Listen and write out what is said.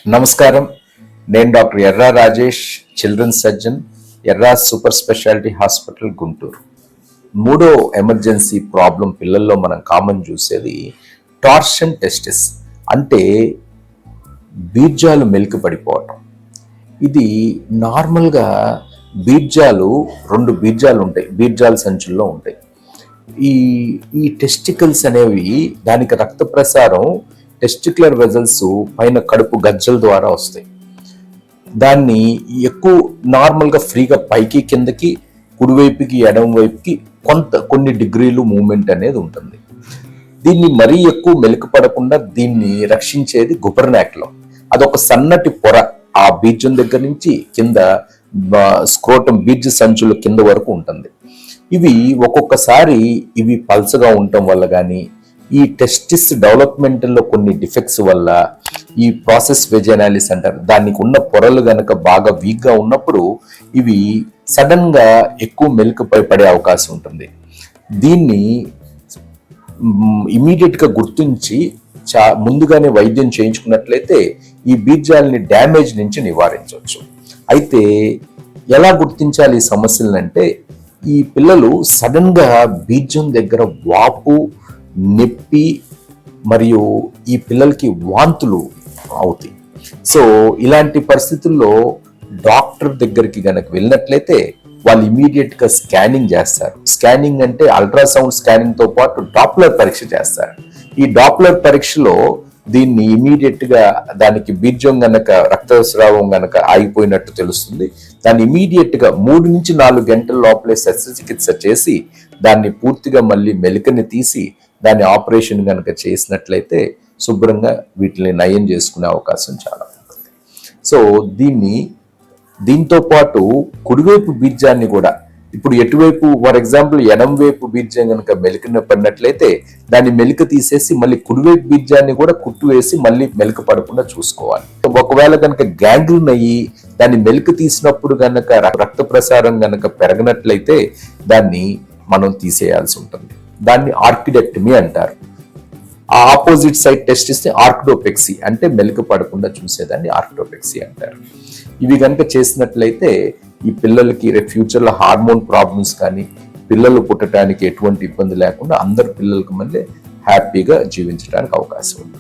నమస్కారం. నేను డాక్టర్ ఎర్రా Rajesh, children's surgeon, ఎర్రా super speciality hospital, Guntur. మూడో ఎమర్జెన్సీ ప్రాబ్లం పిల్లల్లో మనం కామన్ చూసేది టార్షన్ టెస్టిస్, అంటే బీజాలు మెలికి పడిపోవటం. ఇది నార్మల్గా రెండు బీజాలు ఉంటాయి, బీజాల సంచుల్లో ఉంటాయి. ఈ ఈ టెస్టికల్స్ అనేవి, దానికి రక్త ప్రసారం టెస్టిక్యులర్ వెజల్స్ పైన కడుపు గజ్జల ద్వారా వస్తాయి. దాన్ని ఎక్కువ నార్మల్గా ఫ్రీగా పైకి కిందకి, కుడివైపుకి ఎడమ వైపుకి కొన్ని డిగ్రీలు మూమెంట్ అనేది ఉంటుంది. దీన్ని మరీ ఎక్కువ మెలికపడకుండా దీన్ని రక్షించేది గుబర్నాక్లం. అదొక సన్నటి పొర ఆ బీజం దగ్గర నుంచి కింద స్క్రోటం బీజ సంచుల కింద వరకు ఉంటుంది. ఇవి ఒక్కొక్కసారి పల్చగా ఉండటం వల్ల కానీ, ఈ టెస్టిస్ డెవలప్మెంట్లో కొన్ని డిఫెక్ట్స్ వల్ల, ఈ ప్రాసెస్ వెజైనాలిస్ అంటారు, దానికి ఉన్న పొరలు గనక బాగా వీక్గా ఉన్నప్పుడు ఇవి సడన్గా ఎక్కువ మెలికపై పడే అవకాశం ఉంటుంది. దీన్ని ఇమీడియట్గా గుర్తించి ముందుగానే వైద్యం చేయించుకున్నట్లయితే ఈ బీజాలని డ్యామేజ్ నుంచి నివారించవచ్చు. అయితే ఎలా గుర్తించాలి ఈ సమస్యలంటే, ఈ పిల్లలు సడన్గా బీజం దగ్గర వాపు, నొప్పి మరియు ఈ పిల్లలకి వాంతులు అవుతాయి. సో ఇలాంటి పరిస్థితుల్లో డాక్టర్ దగ్గరికి గనక వెళ్ళినట్లయితే వాళ్ళు ఇమీడియట్ గా స్కానింగ్ చేస్తారు. స్కానింగ్ అంటే అల్ట్రాసౌండ్ స్కానింగ్ తో పాటు డాప్లర్ పరీక్ష చేస్తారు. ఈ డాప్లర్ పరీక్షలో దీన్ని ఇమీడియట్ గా దానికి బీజం గనక రక్తస్రావం గనక ఆగిపోయినట్టు తెలుస్తుంది. దాన్ని ఇమీడియట్ గా 3 నుంచి 4 గంటల లోపలే శస్త్రచికిత్స చేసి దాన్ని పూర్తిగా మళ్ళీ మెలికని తీసి దాన్ని ఆపరేషన్ కనుక చేసినట్లయితే శుభ్రంగా వీటిని నయం చేసుకునే అవకాశం చాలా ఉంటుంది. సో దీంతో పాటు కుడివైపు బీజాన్ని కూడా, ఇప్పుడు ఎటువైపు, ఫర్ ఎగ్జాంపుల్ ఎడం వైపు బీజం కనుక మెలికిన పడినట్లయితే దాన్ని మెలిక తీసేసి మళ్ళీ కుడివైపు బీజాన్ని కూడా కుట్టు వేసి మళ్ళీ మెలిక పడకుండా చూసుకోవాలి. ఒకవేళ కనుక గ్యాంగ్రీన్ అయ్యి దాన్ని మెలిక తీసినప్పుడు కనుక రక్త ప్రసారం కనుక పెరగనట్లయితే దాన్ని మనం తీసేయాల్సి ఉంటుంది. దాన్ని ఆర్కిడెక్టమీ అంటారు. ఆ ఆపోజిట్ సైడ్ టెస్టిస్ ని ఆర్కిడోపెక్సీ, అంటే మెలిక పడకుండా చూసేదాన్ని ఆర్కిడోపెక్సీ అంటారు. ఇవి కనుక చేసినట్లయితే ఈ పిల్లలకి రేపు ఫ్యూచర్లో హార్మోన్ ప్రాబ్లమ్స్ కానీ, పిల్లలు పుట్టడానికి ఎటువంటి ఇబ్బంది లేకుండా అందరు పిల్లలకి మళ్ళీ హ్యాపీగా జీవించడానికి అవకాశం ఉంది.